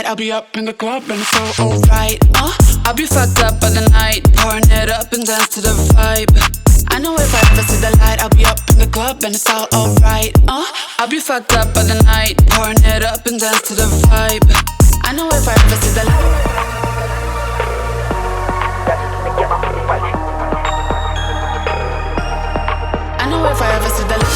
I'll be up in the club and it's all alright. I'll be fucked up by the night, pouring it up and dance to the vibe. I know if I ever see the light, I'll be up in the club and it's all alright. I'll be fucked up by the night, pouring it up and dance to the vibe. I know if I ever see the light. I know if I ever see the light.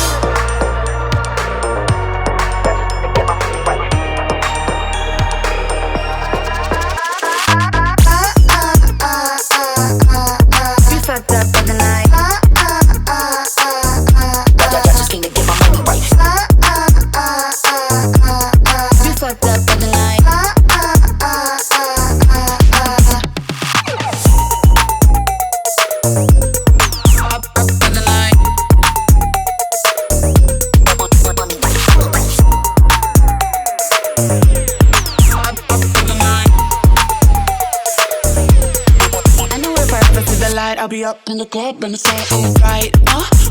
I'll be up in the club and it's all alright.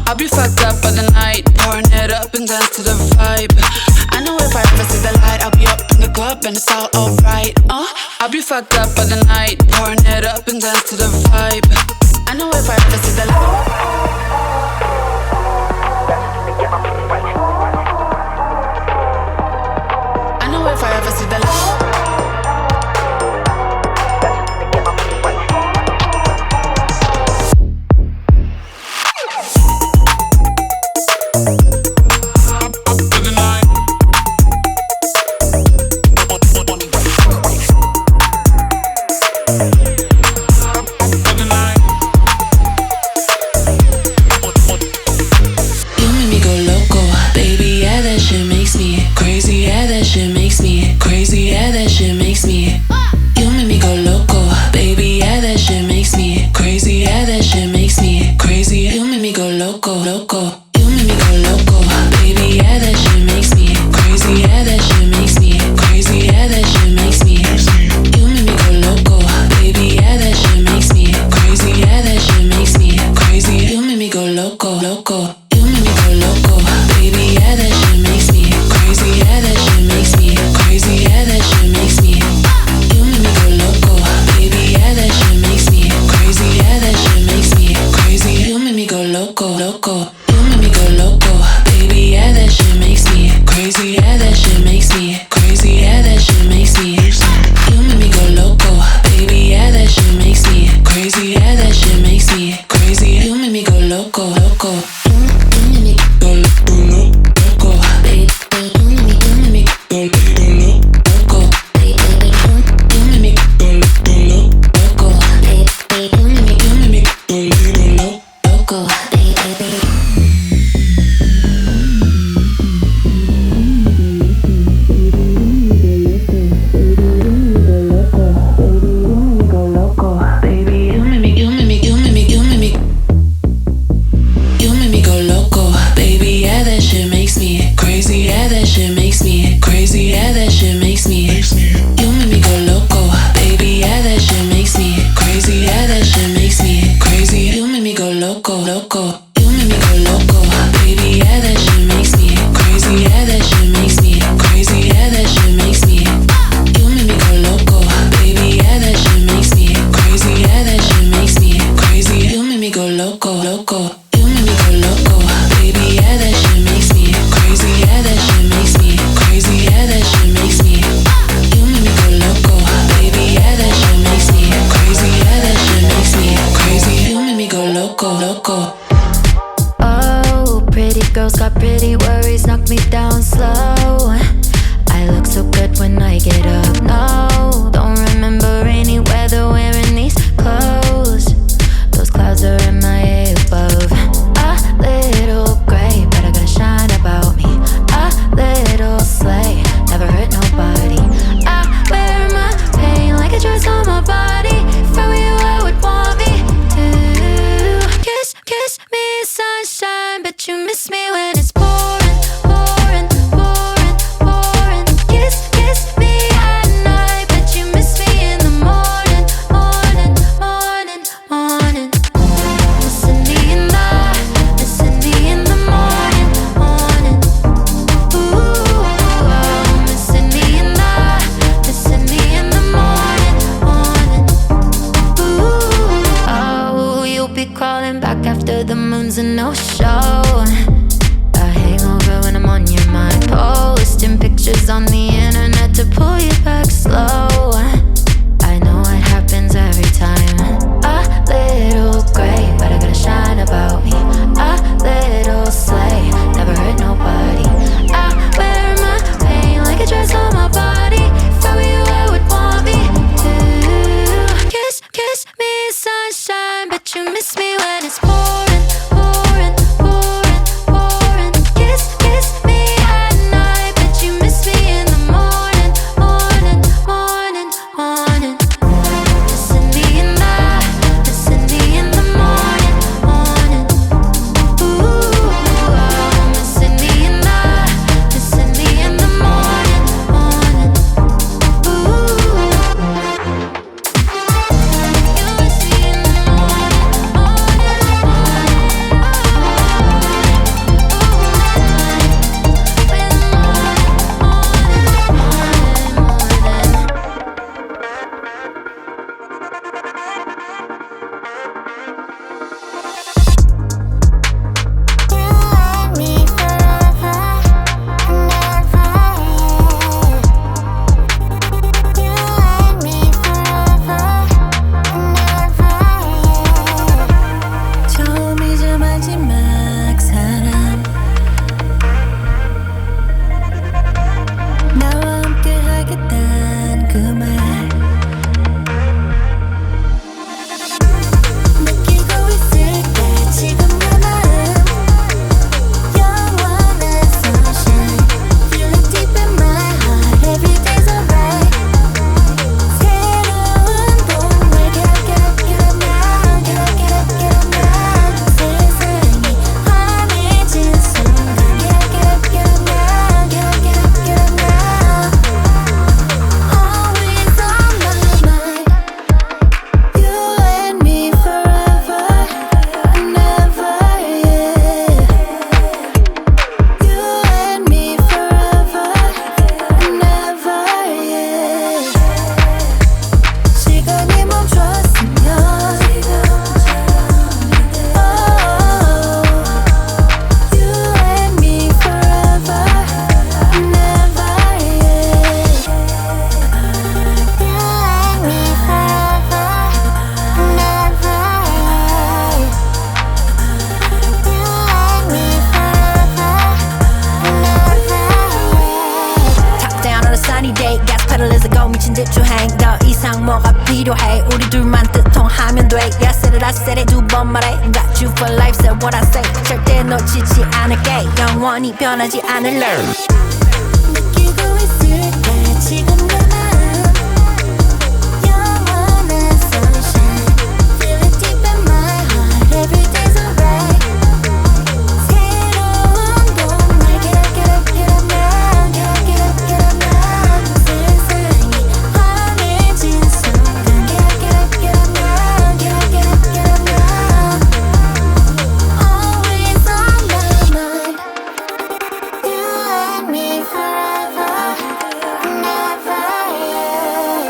I'll be fucked up by the night, pouring it up and dance to the vibe. I know if I ever see the light, I'll be up in the club and it's all alright. I'll be fucked up by the night, pouring it up and dance to the vibe. I know if I ever see the light. I know if I ever see the light. But you miss me. be crawling back after the moon's a no-show. A hangover when I'm on your mind, posting pictures on the internet to pull you back slow. I know it happens every time. A little gray, but I gotta shine about me. A little slay, never hurt nobody. I wear my pain like a dress on my body. If I were you, I would want me to kiss me, sunshine, but you miss me when it's pouring, pouring, pouring, pouring. Kiss me at night, but you miss me in the morning, morning, morning, morning. Missing me in the morning, morning. Ooh, missing me in the morning, morning. 영원히 변하지 않을래. 느끼고 있을게 지금 내 마음 영원한 sunshine. Feel it deep in my heart. Every day's alright. 새로운 봄날 get up, get up, get up now. Get up, get up, get up now. 세상이 환해진 순간 get up, get up, get up now. Get up, get up, get up now. Always on my mind. You and me forever, never, yeah.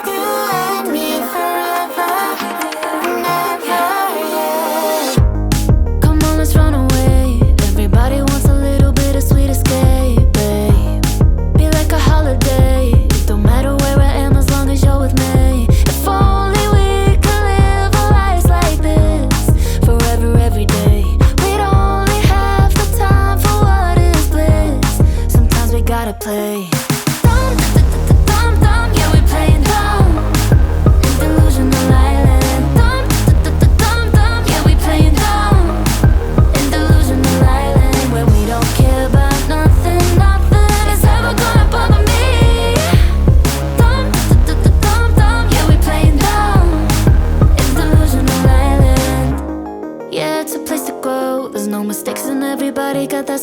You and me forever, never, yeah. Come on, let's run away. Everybody wants a little bit of sweet escape, babe. Be like a holiday. Don't matter where I am as long as you're with me. If only we could live our lives like this forever, every day. We'd only have the time for what is bliss. Sometimes we gotta play dumb, dumb, dumb. Yeah, we're playing dumb in delusional island. Dumb, dumb, dumb. Yeah, we're playing dumb in delusional island, where we don't care about nothing, nothing is ever gonna bother me. Dumb, dumb. Yeah, we're playing dumb in delusional island. Yeah, it's a place to grow. There's no mistakes and everybody got that